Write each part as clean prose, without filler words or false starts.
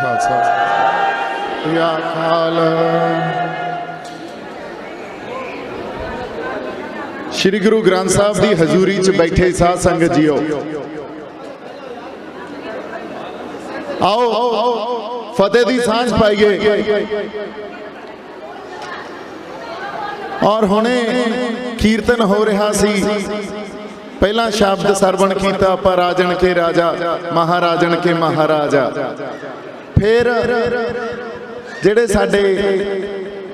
खालसा या अकाल। श्री गुरु ग्रंथ साहब की हजूरी च बैठे साध संगत जीओ, आओ फतेह की सांझ पाइए। और हुणे कीर्तन हो रहा सी, पहला शब्द सरवण कीता आपां राजन के राजा महाराजन के महाराजा। फिर जिहड़े साडे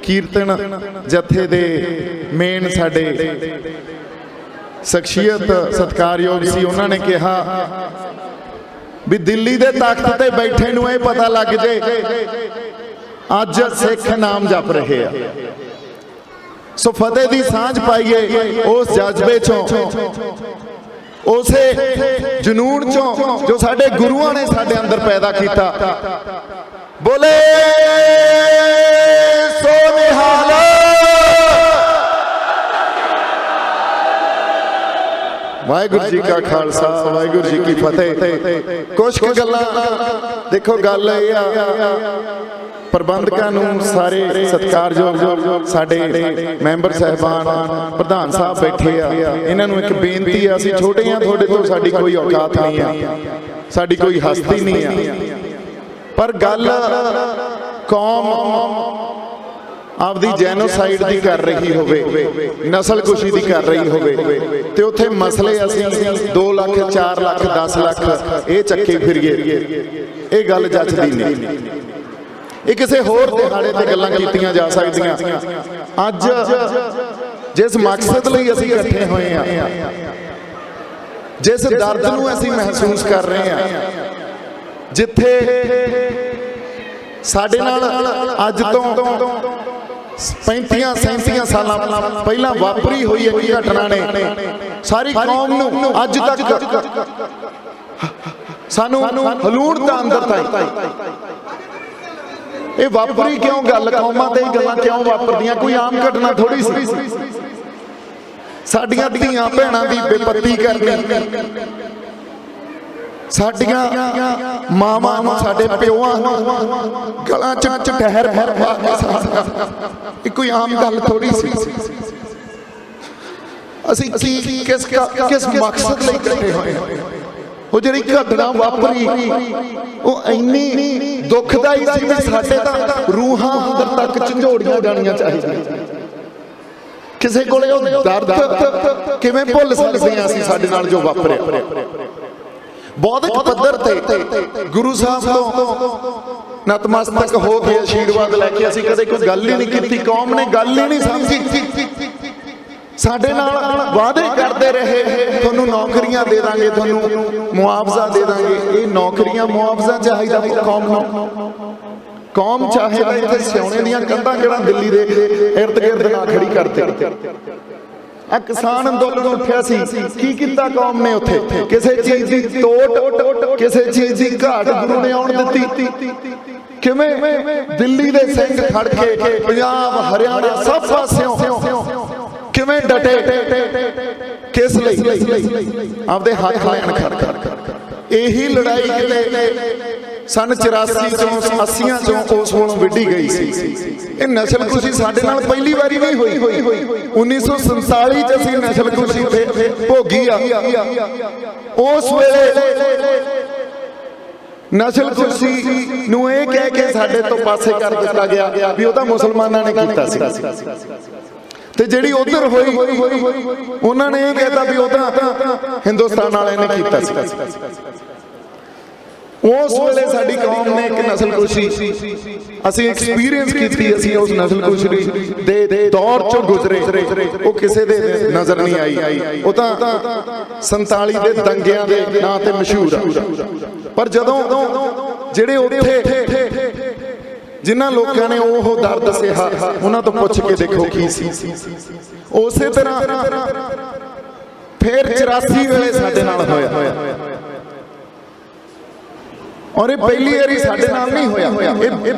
कीर्तन जथे दे मेन साडे शख्सियत सत्कारयोग सी, उन्होंने कहा भी दिल्ली दे तख्त ते बैठे नूं इह पता लग जे अज सिख नाम जप रहे आ। सो फतेह दी सांझ पाइए उस जज्बे चों, उसे जनून चों जो साडे गुरुआं ने साडे अंदर पैदा किया। बोले सो निहाल। वाहिगुरू जी का खालसा वाहिगुरू जी की फतेह। कुछ गल्लां देखो, गल प्रबंधकां नूं सारे सत्कारयोग साडे मैंबर साहबान प्रधान साहब बैठे आ, इन्हां नूं एक बेनती है, असीं छोटे आ तुहाडे तो, साडी कोई औकात नहीं है, साडी कोई हस्ती नहीं है, पर गल कौम आपदी जैनोसाइड दी कर रही होवे, नस्ल कुशी दी कर रही होवे, ते उत्थे मसले असीं 2 लाख 4 लाख 10 लाख ये चक्के फिरिए, ये गल जचदी नहीं। ये किसी होर दिहाड़े ते गल्लां कीतियां जा सकदियां। अज जिस मकसद लई असीं इकट्ठे होए आ, जिस दर्द नूं असीं महसूस कर रहे हैं, जिथे साडे नाल अज तो 35-37 साल पहला वापरी हुई एक घटना ने सारी कौम नूं अज तक सानू हलूण दा अंदर ताई। ये वापरी क्यों गल, कौमां ते गल्लां क्यों वापरदियां, कोई आम घटना थोड़ी सी। साडियां धीआं भैणां दी बेपत्ती करनी, साडियां मावां नूं साडे प्योआं गलां च ठहर पा के, कोई आम गल थोड़ी सी। असीं किस मकसद लई इकट्ठे होए? वो जिहड़ी घटना वापरी वो इन्नी दुखदाई सी कि साडे तां रूहां अंदर तक झंझोड़ियां जाणियां चाहिदियां। किसे कोले वो दर्द किवें भुल सकदे हां असीं साडे नाल जो वापरिया। बौद्धिक पद्धर ते गुरु साहब तो नतमस्तक हो के आशीर्वाद लैके असीं कदे कोई गल ही नहीं कीती, कौम ने गल ही नहीं समझी। साडे नाल वादे करते रहे, तुहानूं नौकरियां दे दांगे, तुहानूं मुआवजा दे दांगे। ये नौकरियां मुआवजा चाहिदा कौम नूं? कौम चाहे तां इत्थे सियाणे दीयां कंधां किहड़ा दिल्ली दे इर्द गिर्द ना खड़ी करते। आ किसान अंदोलन उठिया सी, की कीता कौम ने उत्थे? किसे चीज दी तोड़, किसे चीज दी घाट गुरु ने आउण दित्ती? किवें दिल्ली दे सिंह खड़ के पंजाब हरियाणा सब पासियों किवें डटे, किस लई? आपदे हक लैण खड़। यही लड़ाई किते सन 84 चों 80 चों उस वेलों विढ़ी गई सी। ये नस्ल कुशी साडे नाल पहली बारी नहीं होई, 1947 च असीं नस्ल कुशी भोगी आ। उस वेले नस्ल कुशी नूं इह कह के साडे तो पासे कर दित्ता गया भी ओह तां मुसलमानां ने कीता सी, ते जिहड़ी उधर होई उन्होंने ये कहता भी उधर हिंदुस्तान वाले ने कीता सी। उस वेले साडी कौम ने एक नस्ल कुशी असीं एक्सपीरियंस कीती, असीं उस नस्ल कुशी दे दौर चों गुजरे, वो किसे दे नज़र नहीं आई। वो तां 47 दे दंगियां दे नां ते मशहूर आ। पर जदों जिहड़े उत्थे जिन्हां लोगों ने वो दर्द सहा, उन्हां तो पूछ के देखो की सी। उसे तरह फिर 84 वेले साडे नाल होया, और ये पहली बारी साडे नाल नहीं होया।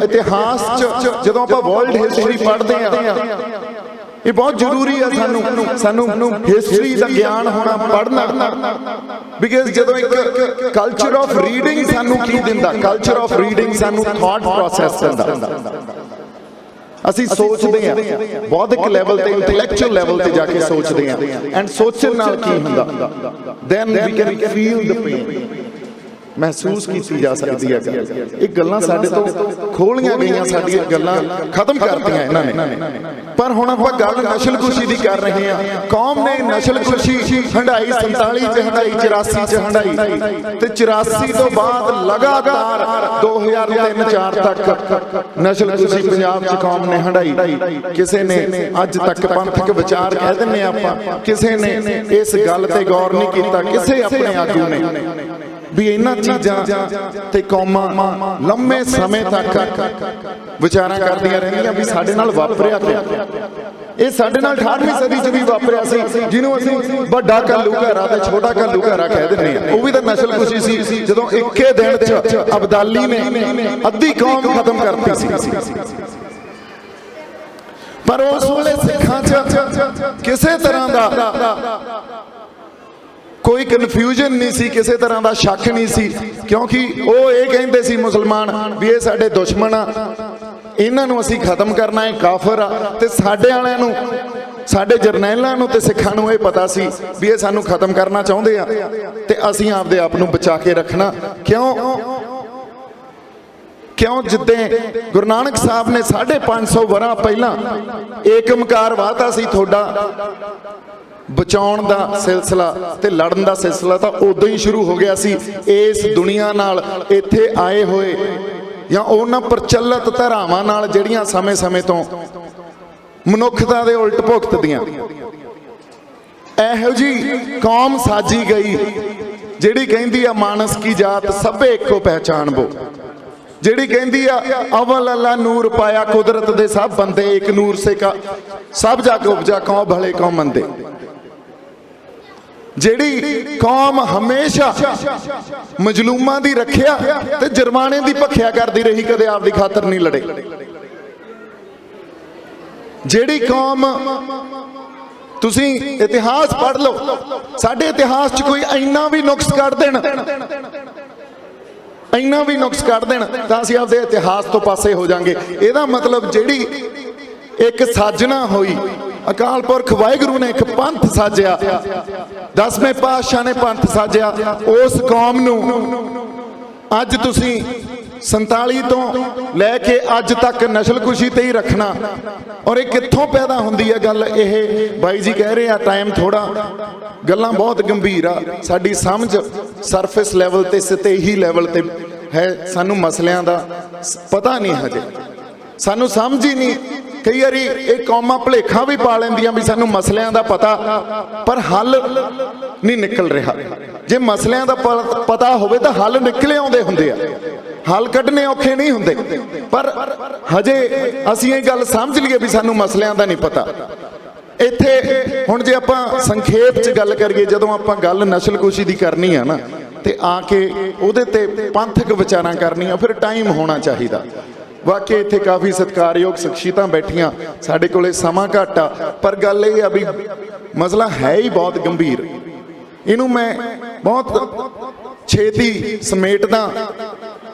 इतिहास च जदों आपां वर्ल्ड हिस्टरी पढ़दे आ ये बहुत जरूरी है सानू हिस्टरी का ज्ञान होना पढ़ना बिकॉज जो एक कल्चर ऑफ रीडिंग सानू की दिंदा कल्चर ऑफ रीडिंग सानू थॉट प्रोसैस दिंदा ਅਸੀਂ ਸੋਚਦੇ ਹਾਂ ਬੌਧਿਕ ਲੈਵਲ ਤੇ ਇੰਟੈਲੈਕਚੁਅਲ ਲੈਵਲ ਤੇ ਜਾ ਕੇ ਸੋਚਦੇ ਹਾਂ ਐਂਡ ਸੋਚਣ ਨਾਲ ਕੀ ਹੁੰਦਾ then we can feel the pain महसूस की जा सकती है ये गल्लां साडे तो खोलियां गईयां साडियां गल्लां खत्म करतियां इन्हां ने पर हुण आपां गल नस्लकुशी दी कर रहे हैं कौम ने नस्लकुशी हंडाई 47 च हंडाई 84 च हंडाई ते 84 तो बाद लगातार 2003-4 तक नस्लकुशी पंजाब च कौम ने हंडाई किसी ने अज तक पंथक विचार कह दिंने आपां किसी ने इस गल ते गौर नहीं कीता किसी अपने आगू ने भी इन्हां चीज़ां ते कौमां लंबे समय तक विचारां करदियां रहिंदियां भी साडे नाल वापरिया क्या ये साडे नाल 18वीं सदी च भी वापरिया सी जिन्हों असीं वड्डा घल्लूघारा ते छोटा घल्लूघारा कह दिंदे आ वो भी तां नस्लकुशी सी जदों इक्के दिन च अब्दाली ने अद्धी कौम खत्म करती सी पर उस वेले सिखां च किसी तरह दा कोई कन्फ्यूजन नहीं सी किसी तरह का शक नहीं सी क्योंकि वो ये कहते सी मुसलमान भी ये साडे दुश्मन आ इन्हां नूं असीं खत्म करना है काफर आ ते साडे वालिआं नूं साडे जरनैलां नूं ते सिखां नूं ये पता सी भी ये सानूं खत्म करना चाहुंदे आ ते असीं आपदे आप नूं बचा के रखना क्यों जिद्दे गुरु नानक साहब ने 550 वरा पहला एक मकार वाता सी थोड़ा बचाउण दा सिलसिला ते लड़न दा सिलसिला तो उदों ही शुरू हो गया सी इस दुनिया नाल इत्थे आए होए या उन्हां प्रचलित धारावां नाल जिहड़ियां समय समय तो मनुखता दे उल्ट भुगतदियां इहो जी कौम साजी गई जिहड़ी कहंदी आ मानस की जात सभे इको पहचान बो जिहड़ी कहंदी आ अवल अल्लाह नूर पाया कुदरत दे सब बंदे एक नूर से का सब जाके उपजा कौम भले कौम मंदे जिहड़ी कौम हमेशा मजलूमां दी रखिया ते जुर्माने दी भखिया करदी रही कदे आपदी खातर नहीं लड़े जिहड़ी कौम तुसीं इतिहास पढ़ लो साडे इतिहास च कोई इन्ना भी नुक्स कढ देण इन्ना भी नुक्स कढ देण तां असीं आपदे इतिहास तो पासे हो जांगे इहदा मतलब जिहड़ी एक साजना होई अकाल पुरख वाहिगुरू ने एक पंथ साजिया 10वें पातशाह ने पंथ साजिया उस कौम नूं अज तुसीं 47 तो लैके अज तक नस्लकुशी ते ही रखना और ये कित्थों पैदा हुंदी है गल ये बाई जी कह रहे हैं टाइम थोड़ा गल्लां बहुत गंभीर आ साडी समझ सरफेस लैवल ते सतही लैवल ते है सानू मसलियां दा पता नहीं हजे सानू समझ ही नहीं कई बारी ये कौमां भुलेखा भी पा लैंदियां भी सानू मसलियां दा पता पर हल नहीं निकल रहा जे मसलियां दा पता होवे तां हल निकले आउंदे हुंदे आ हल कढने औखे नहीं हुंदे पर हजे असीं ये गल समझ लईए भी सानू मसलियां दा नहीं पता इत्थे हुण जे आपां संखेप च गल करिए जदों आपां गल नस्लकुशी दी करनी है ना ते आके उहदे ते पंथक विचारां करनियां फिर टाइम होना चाहिदा वाकई इत्थे काफ़ी सत्कारयोग शख्सियतां बैठियां साडे कोले समा घट आ पर गल ये भी मसला है ही बहुत गंभीर इनू मैं बहुत छेती समेटदा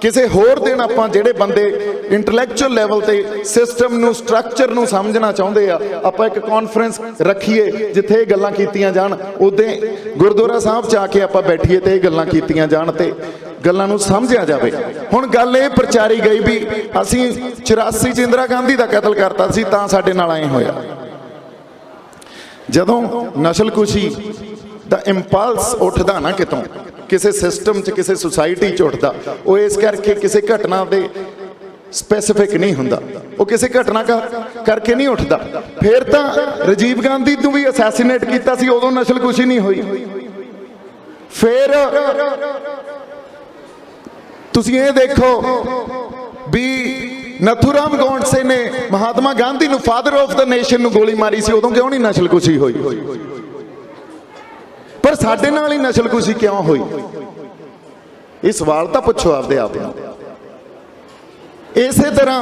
किसी होर दिन आपां जिहड़े बंदे इंटलैक्चुअल लैवल ते सिस्टम नूं स्ट्रक्चर नूं समझना चाहुंदे आ आपां एक कॉन्फ्रेंस रखीए जिथे गल्लां कीतियां जाण उदे गुरुद्वारा साहब च आके आपां बैठीए ते गल्लां कीतियां जाण ते गल्लां नूं समझिया जावे हुण गल ये प्रचारी गई भी असीं 84 च इंदिरा गांधी दा कतल करता सी तां साडे नाल ऐ होया जदों नस्लकुशी दा इंपल्स उठदा ना कितों किसी सिस्टम च किसी सोसाइटी च उठदा वो इस करके किसी घटना दे स्पैसिफिक नहीं हुंदा वो किसी घटना करके नहीं उठदा फिर तां राजीव गांधी नूं भी असैसीनेट कीता सी उदों नस्लकुशी नहीं हुई फिर तुसीं ये देखो भी नथुराम गोडसे ने महात्मा गांधी नूं फादर ऑफ द नेशन नूं गोली मारी सी उदों क्यों नहीं नस्लकुशी हुई पर साडे नाल ही नस्लकुशी क्यों हुई ये सवाल तो पुछो आपदे आप। इसे तरह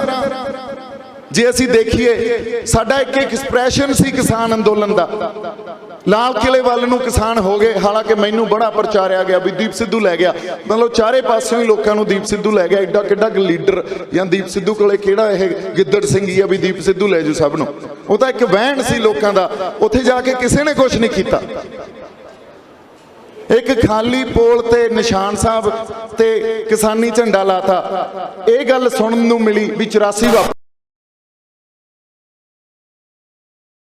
जे असी देखिए साडा एक एक्सप्रैशन सी किसान अंदोलन का, लाल किले वाल नूं किसान हो गए, हालांकि मैनू बड़ा प्रचारिया गया भी दीप सिद्धू लै गया, मतलब चारे पासों ही लोगों को दीप सिद्धू लै गया, एडा किड्डा लीडर या दीप सिद्धू कोले किहड़ा यह गिद्दड़ सिंघी है भी दीप सिद्धू लै जू सब नूं। वो तो एक वहन सी लोगों का, उत्थे जाके किसी ने कुछ नहीं किया। एक खाली पोल ते निशान साहब ते किसानी झंडा लाता, ये गल सुनन नूं मिली भी 84 वाप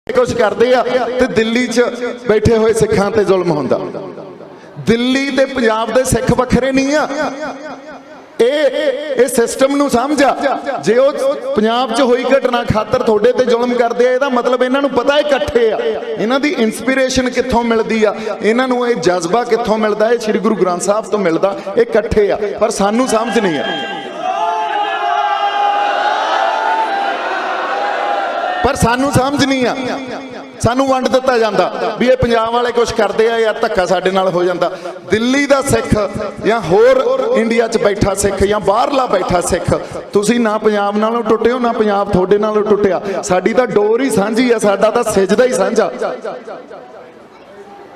कुछ करते हैं तो दिल्ली च बैठे हुए सिखां ते जुल्म होंदा। दिल्ली ते पंजाब दे सिख वखरे नहीं आ, ये सिस्टम नूं समझा। जे वो पंजाब च होई घटना खातर थोड़े ते जुल्म करते हैं, इसदा मतलब इन्हां नूं पता है इकट्ठे आ, इन्हां दी इंस्पिरेशन कित्थों मिलदी आ, इन्हां नूं ये जज्बा कित्थों मिलदा है, श्री गुरु ग्रंथ साहब तो मिलदा, ये इकट्ठे आ, पर सानूं समझ नहीं आ। पर सानू समझ नहीं आ, सानू वंड दिता जाता भी ये पंजाब वाले कुछ करते हैं या धक्का साडे नाल हो जाता। दिल्ली का सिख या होर इंडिया च बैठा सिख या बाहरला बैठा सिख, तुसी ना पंजाब नालों टुटे हो ना पंजाब थोड़े नालों टुटिया, साडी तां डोर ही सांझी है, साडा तां सिजदा ही सांझा।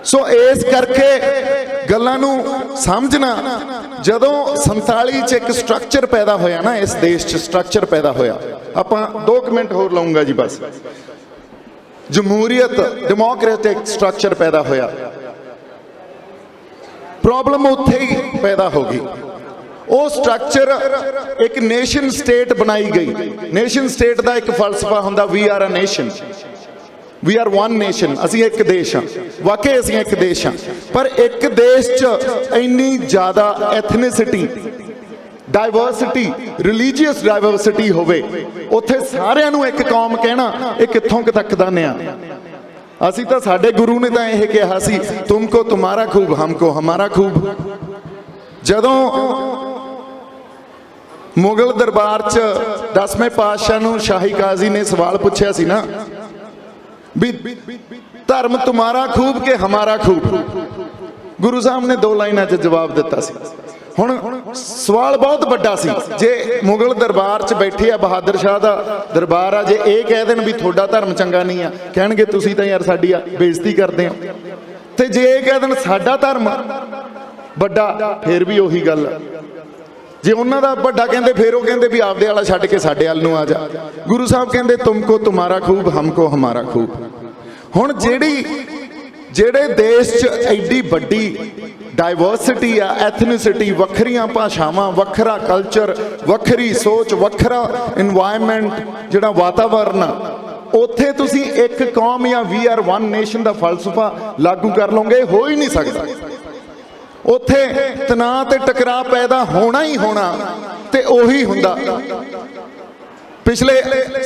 सो इस करके गल्लां नूं समझना, जदों 47 च एक स्ट्रक्चर पैदा होया ना, इस देश च स्ट्रक्चर पैदा होया, आपां 2 मिनट होर लाऊंगा जी बस, जमहूरीयत डेमोक्रेटिक स्ट्रक्चर पैदा होया, प्रॉब्लम उत्थे ही पैदा हो गई। वो स्ट्रक्चर एक नेशन स्टेट बनाई गई। नेशन स्टेट का एक फलसफा हुंदा we are a nation, we are one nation, असी एक देश हाँ, वाकई असी एक देश हाँ, पर एक देश च इन्नी ज़्यादा एथनिसिटी, डाइवर्सिटी, रिलीजियस डाइवर्सिटी होवे, उत्थे सारिਆਂ ਨੂੰ एक कौम कहना ये कित्थों तक दा न्या। असी तो साडे गुरु ने तो यह कहा सी, तुमको तुम्हारा खूब हमको हमारा खूब। जदों मुगल दरबार च 10वें पातशाह नूं शाही काजी ने सवाल पूछा सी ना भी धर्म तुम्हारा खूब के हमारा खूब, गुरु साहब ने 2 लाइनां च जवाब दिता सी। हुण सवाल बहुत बड़ा सी, जे मुगल दरबार च बैठे आ, बहादुर शाह दा दरबार आ, जे ये कह देन भी थोड़ा धर्म चंगा नहीं आ, कहणगे तुसीं तां यार साडी बेइज्जती करदे हो, ते जे ये कह देन साडा धर्म बड़ा, फिर भी उही गल। जे उन्हां दा बड़ा कहंदे फिर वो कहंदे भी आपदे वाला छड्ड के साडे वाल नूं आ जा। गुरु साहब कहंदे तुमको तुम्हारा खूब हमको हमारा खूब। हुण जेड़े देश च एडी वड्डी डाइवर्सिटी आ, एथनिसिटी, वखरियां भाषावां, वखरा कल्चर, वखरी सोच, वखरा इन्वायरमेंट, जिहड़ा वातावरण, उत्थे तुसीं एक कौम या वी आर वन नेशन दा फलसफा लागू कर लोगे, हो ही नहीं सकदा। उत्थे तनाव ते टकराव पैदा होना ही होना, ते ओही हुंदा। पिछले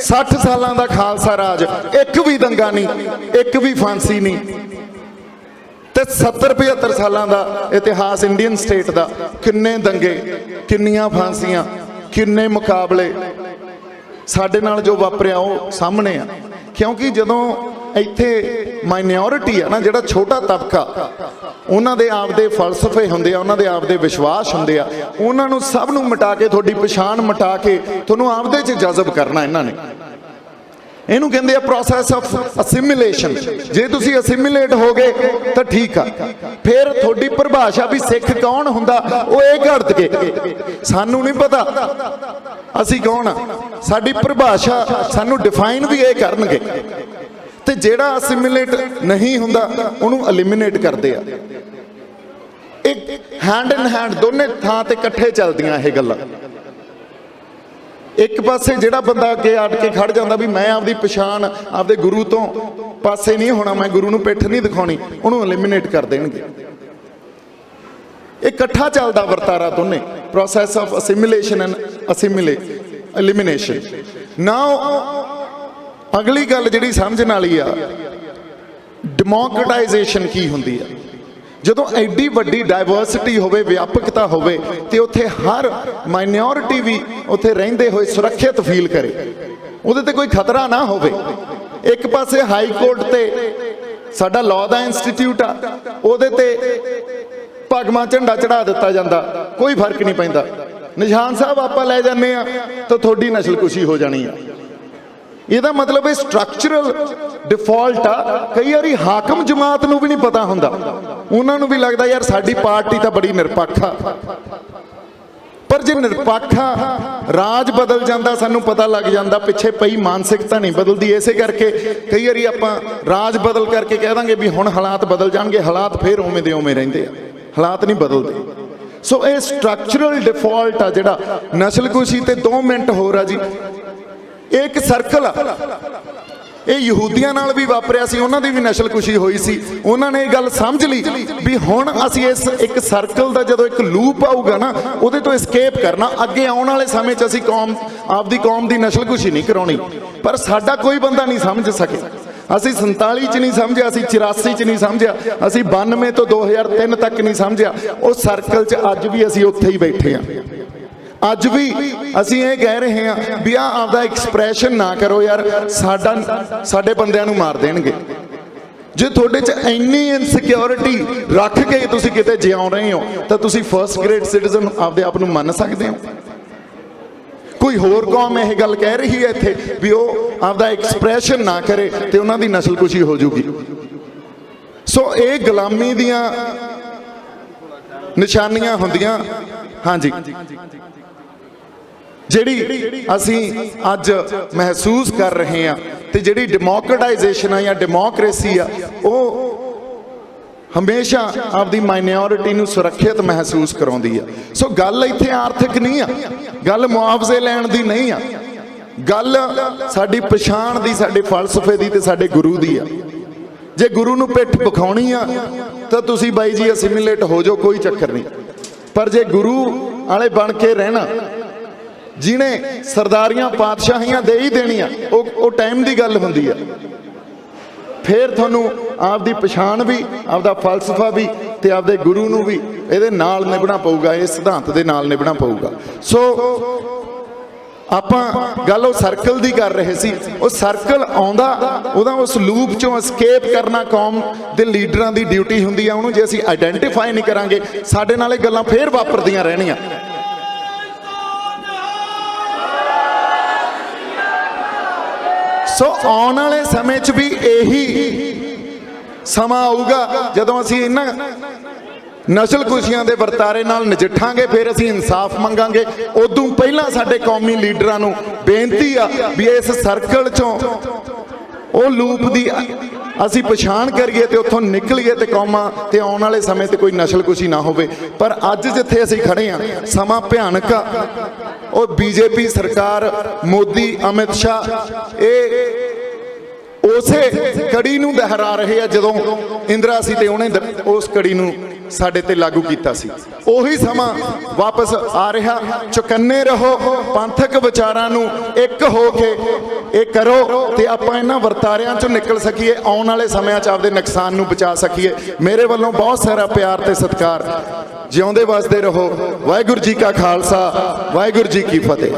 60 सालों का खालसा राज, एक भी दंगा नहीं, एक भी फांसी नहीं, ते 70-75 सालों का इतिहास इंडियन स्टेट का, किन्ने दंगे, किन्नियां फांसियां, किन्ने मुकाबले, साडे नाल जो वापरिया वो सामने आ। क्योंकि जदों इत्थे माइनॉरिटी है ना, जिहड़ा छोटा तबका, उन्हां दे आपदे फलसफे हुंदे आ, उन्हां दे आपदे विश्वास हुंदे आ, उन्हां नूं सब नूं मिटा के, तुहाडी पछाण मिटा के तुहानूं आपदे च जज़ब करना इन्हां ने। इहनूं कहंदे आ प्रोसैस ऑफ असिमिलेशन। जे तुसीं असिमिलेट हो गए तो ठीक आ, फिर तुहाडी परिभाषा भी सिख कौन हुंदा वो ये घड़त के सानूं नहीं पता असीं कौन आ, साडी परिभाषा सानूं डिफाइन भी ये करनगे। ते जेड़ा असिमिलेट नहीं हुंदा उहनूं एलिमिनेट करदे आ। एक हैंड इन हैंड दोने थां ते इकट्ठे चलदियां ये गल्लां। एक पासे जिहड़ा बंदा अगे अट के खड़ जांदा भी मैं आपदी पछाण आपदे गुरु तो पासे नहीं होना, मैं गुरु नूं पिठ नहीं दिखाउणी, उहनूं एलिमिनेट कर देणगे। इकट्ठा चलदा वरतारा दोने, process of assimilation and elimination. Now अगली गल जिहड़ी समझण वाली आ, डेमोक्रेटाइजेशन की हुंदी है। जदों एडी वड्डी डाइवर्सिटी होवे, व्यापकता होवे, ते उत्थे हर माइनॉरिटी भी उत्थे रहिंदे होए सुरक्षित फील करे, उहदे ते कोई खतरा ना होवे। एक पासे हाई कोर्ट ते साडा लॉ दा इंस्टीट्यूट आ, उहदे ते भगवा झंडा चढ़ा दिता जांदा, कोई फर्क नहीं पैंदा। निशान साहब आपां लै जाने आ तो थोड़ी नस्लकुशी हो जानी है। ਇਹਦਾ ਮਤਲਬ ਇਹ ਸਟਰਕਚਰਲ ਡਿਫਾਲਟ ਆ। ਕਈ ਵਾਰੀ ਹਾਕਮ ਜਮਾਤ ਨੂੰ ਵੀ ਨਹੀਂ ਪਤਾ ਹੁੰਦਾ, ਉਹਨਾਂ ਨੂੰ ਵੀ ਲੱਗਦਾ ਯਾਰ ਸਾਡੀ ਪਾਰਟੀ ਤਾਂ ਬੜੀ ਨਿਰਪੱਖ ਆ, ਪਰ ਜੇ ਨਿਰਪੱਖ ਆ ਰਾਜ ਬਦਲ ਜਾਂਦਾ ਸਾਨੂੰ ਪਤਾ ਲੱਗ ਜਾਂਦਾ, ਪਿੱਛੇ ਪਈ ਮਾਨਸਿਕਤਾ ਨਹੀਂ ਬਦਲਦੀ। ਇਸੇ ਕਰਕੇ ਕਈ ਵਾਰੀ ਆਪਾਂ ਰਾਜ ਬਦਲ ਕਰਕੇ ਕਹਿ ਦਾਂਗੇ ਵੀ ਹੁਣ ਹਾਲਾਤ ਬਦਲ ਜਾਣਗੇ, ਹਾਲਾਤ ਫੇਰ ਉਵੇਂ ਦੇ ਉਵੇਂ ਰਹਿੰਦੇ ਆ, ਹਾਲਾਤ ਨਹੀਂ ਬਦਲਦੇ। ਸੋ ਇਹ ਸਟਰਕਚਰਲ ਡਿਫਾਲਟ ਆ ਜਿਹੜਾ ਨਸਲਕੁਸ਼ੀ। ਤੇ 2 ਮਿੰਟ ਹੋਰ ਆ ਜੀ, ਇਹ ਇੱਕ ਸਰਕਲ ਆ, ਇਹ ਯਹੂਦੀਆਂ ਨਾਲ ਵੀ ਵਾਪਰਿਆ ਸੀ, ਉਹਨਾਂ ਦੀ ਵੀ ਨਸਲਕੁਸ਼ੀ ਹੋਈ ਸੀ। ਉਹਨਾਂ ਨੇ ਇਹ ਗੱਲ ਸਮਝ ਲਈ ਵੀ ਹੁਣ ਅਸੀਂ ਇਸ ਇੱਕ ਸਰਕਲ ਦਾ ਜਦੋਂ ਇੱਕ ਲੂਪ ਆਊਗਾ ਨਾ ਉਹਦੇ ਤੋਂ escape ਕਰਨਾ, ਅੱਗੇ ਆਉਣ ਵਾਲੇ ਸਮੇਂ 'ਚ ਅਸੀਂ ਆਪਦੀ ਕੌਮ ਦੀ ਨਸਲਕੁਸ਼ੀ ਨਹੀਂ ਕਰਾਉਣੀ। ਪਰ ਸਾਡਾ ਕੋਈ ਬੰਦਾ ਨਹੀਂ ਸਮਝ ਸਕੇ। ਅਸੀਂ 47 'ਚ ਨਹੀਂ ਸਮਝਿਆ, ਅਸੀਂ 84 'ਚ ਨਹੀਂ ਸਮਝਿਆ, ਅਸੀਂ 92 ਤੋਂ 2003 ਤੱਕ ਨਹੀਂ ਸਮਝਿਆ। ਉਹ ਸਰਕਲ 'ਚ ਅੱਜ ਵੀ ਅਸੀਂ ਉੱਥੇ ਹੀ ਬੈਠੇ ਹਾਂ। ਅੱਜ ਵੀ ਅਸੀਂ ਇਹ ਕਹਿ ਰਹੇ ਹਾਂ ਵੀ ਆਪਦਾ ਐਕਸਪ੍ਰੈਸ਼ਨ ਨਾ ਕਰੋ ਯਾਰ, ਸਾਡੇ ਬੰਦਿਆਂ ਨੂੰ ਮਾਰ ਦੇਣਗੇ। ਜੇ ਤੁਹਾਡੇ 'ਚ ਇੰਨੀ ਇਨਸਿਕਿਉਰਿਟੀ ਰੱਖ ਕੇ ਤੁਸੀਂ ਕਿਤੇ ਜਿਉਂ ਰਹੇ ਹੋ ਤਾਂ ਤੁਸੀਂ ਫਰਸਟ ਗ੍ਰੇਡ ਸਿਟੀਜ਼ਨ ਆਪਦੇ ਆਪ ਨੂੰ ਮੰਨ ਸਕਦੇ ਹੋ? ਕੋਈ ਹੋਰ ਕੌਮ ਇਹ ਗੱਲ ਕਹਿ ਰਹੀ ਹੈ ਇੱਥੇ ਵੀ ਉਹ ਆਪਦਾ ਐਕਸਪ੍ਰੈਸ਼ਨ ਨਾ ਕਰੇ ਤੇ ਉਹਨਾਂ ਦੀ ਨਸਲਕੁਸ਼ੀ ਹੋ ਜੂਗੀ? ਸੋ ਇਹ ਗੁਲਾਮੀ ਦੀਆਂ ਨਿਸ਼ਾਨੀਆਂ ਹੁੰਦੀਆਂ। ਹਾਂਜੀ, ਜਿਹੜੀ ਅਸੀਂ ਅੱਜ ਮਹਿਸੂਸ ਕਰ ਰਹੇ ਹਾਂ ਤੇ ਜਿਹੜੀ ਡੈਮੋਕ੍ਰੇਟਾਈਜੇਸ਼ਨ ਆ ਜਾਂ ਡੈਮੋਕ੍ਰੇਸੀ ਆ, ਉਹ ਹਮੇਸ਼ਾ ਆਪਦੀ ਮਾਈਨੋਰਿਟੀ ਨੂੰ ਸੁਰੱਖਿਅਤ ਮਹਿਸੂਸ ਕਰਾਉਂਦੀ ਆ। ਸੋ ਗੱਲ ਇੱਥੇ ਆਰਥਿਕ ਨਹੀਂ ਆ, ਗੱਲ ਮੁਆਵਜ਼ੇ ਲੈਣ ਦੀ ਨਹੀਂ ਆ, ਗੱਲ ਸਾਡੀ ਪਛਾਣ ਦੀ, ਸਾਡੇ ਫਲਸਫੇ ਦੀ ਤੇ ਸਾਡੇ ਗੁਰੂ ਦੀ ਆ। ਜੇ ਗੁਰੂ ਨੂੰ ਪਿੱਠ ਵਿਖਾਉਣੀ ਆ ਤਾਂ ਤੁਸੀਂ ਬਾਈ ਜੀ ਅਸਿਮੀਲੇਟ ਹੋ ਜਾਓ, ਕੋਈ ਚੱਕਰ ਨਹੀਂ। ਪਰ ਜੇ ਗੁਰੂ ਵਾਲੇ ਬਣ ਕੇ ਰਹਿਣਾ, ਜਿਹਨੇ ਸਰਦਾਰੀਆਂ ਪਾਤਸ਼ਾਹੀਆਂ ਦੇ ਹੀ ਦੇਣੀਆਂ, ਉਹ ਟਾਈਮ ਦੀ ਗੱਲ ਹੁੰਦੀ ਆ। ਫਿਰ ਤੁਹਾਨੂੰ ਆਪਦੀ ਪਛਾਣ ਵੀ, ਆਪਦਾ ਫਲਸਫਾ ਵੀ ਤੇ ਆਪਦੇ ਗੁਰੂ ਨੂੰ ਵੀ ਇਹਦੇ ਨਾਲ ਨਿਭਣਾ ਪਊਗਾ, ਇਸ ਸਿਧਾਂਤ ਦੇ ਨਾਲ ਨਿਭਣਾ ਪਊਗਾ। ਸੋ ਆਪਾਂ ਗੱਲ ਉਹ ਸਰਕਲ ਦੀ ਕਰ ਰਹੇ ਸੀ। ਉਹ ਸਰਕਲ ਆਉਂਦਾ, ਉਹਦਾ ਉਸ ਲੂਪ ਚੋਂ escape ਕਰਨਾ ਕੌਮ ਦੇ ਲੀਡਰਾਂ ਦੀ ਡਿਊਟੀ ਹੁੰਦੀ ਆ। ਉਹਨੂੰ ਜੇ ਅਸੀਂ ਆਈਡੈਂਟੀਫਾਈ ਨਹੀਂ ਕਰਾਂਗੇ, ਸਾਡੇ ਨਾਲ ਇਹ ਗੱਲਾਂ ਫੇਰ ਵਾਪਰਦੀਆਂ ਰਹਿਣੀਆਂ। ਸੋ ਆਉਣ ਵਾਲੇ ਸਮੇਂ 'ਚ ਵੀ ਇਹੀ ਸਮਾਂ ਆਊਗਾ ਜਦੋਂ ਅਸੀਂ ਇਹਨਾਂ ਨਸਲਕੁਸ਼ੀਆਂ ਦੇ ਵਰਤਾਰੇ ਨਾਲ ਨਜਿੱਠਾਂਗੇ, ਫਿਰ ਅਸੀਂ ਇਨਸਾਫ ਮੰਗਾਂਗੇ। ਉਦੋਂ ਪਹਿਲਾਂ ਸਾਡੇ ਕੌਮੀ ਲੀਡਰਾਂ ਨੂੰ ਬੇਨਤੀ ਆ ਵੀ ਇਸ ਸਰਕਲ 'ਚੋਂ ਉਹ ਲੂਪ ਦੀ ਅਸੀਂ ਪਛਾਣ ਕਰੀਏ ਤੇ ਉੱਥੋਂ ਨਿਕਲੀਏ ਤੇ ਕੌਮਾਂ ਤੇ ਆਉਣ ਵਾਲੇ ਸਮੇਂ ਤੇ ਕੋਈ ਨਸਲਕੁਸ਼ੀ ਨਾ ਹੋਵੇ। ਪਰ ਅੱਜ ਜਿੱਥੇ ਅਸੀਂ ਖੜੇ ਹਾਂ, ਸਮਾਂ ਭਿਆਨਕ ਆ। ਉਹ ਬੀਜੇਪੀ ਸਰਕਾਰ, ਮੋਦੀ, ਅਮਿਤ ਸ਼ਾਹ ਇਹ ਉਸੇ ਕੜੀ ਨੂੰ ਦੁਹਰਾ ਰਹੇ ਆ ਜਦੋਂ ਇੰਦਰਾ ਸੀ ਤੇ ਉਹਨੇ ਉਸ ਕੜੀ ਨੂੰ ਸਾਡੇ ਤੇ ਲਾਗੂ ਕੀਤਾ ਸੀ। ਉਹੀ ਸਮਾਂ ਵਾਪਸ ਆ ਰਿਹਾ। ਚੁਕੰਨੇ ਰਹੋ, ਪੰਥਕ ਵਿਚਾਰਾਂ ਨੂੰ ਇੱਕ ਹੋ ਕੇ ਇਹ ਕਰੋ ਤੇ ਆਪਾਂ ਇਹਨਾਂ ਵਰਤਾਰਿਆਂ ਚੋਂ ਨਿਕਲ ਸਕੀਏ, ਆਉਣ ਵਾਲੇ ਸਮਿਆਂ 'ਚ ਆਪਦੇ ਨੁਕਸਾਨ ਨੂੰ ਬਚਾ ਸਕੀਏ। ਮੇਰੇ ਵੱਲੋਂ ਬਹੁਤ ਸਾਰਾ ਪਿਆਰ ਤੇ ਸਤਿਕਾਰ। ਜਿਉਂਦੇ ਵਸਦੇ ਰਹੋ। ਵਾਹਿਗੁਰੂ ਜੀ ਕਾ ਖਾਲਸਾ, ਵਾਹਿਗੁਰੂ ਜੀ ਕੀ ਫਤਿਹ।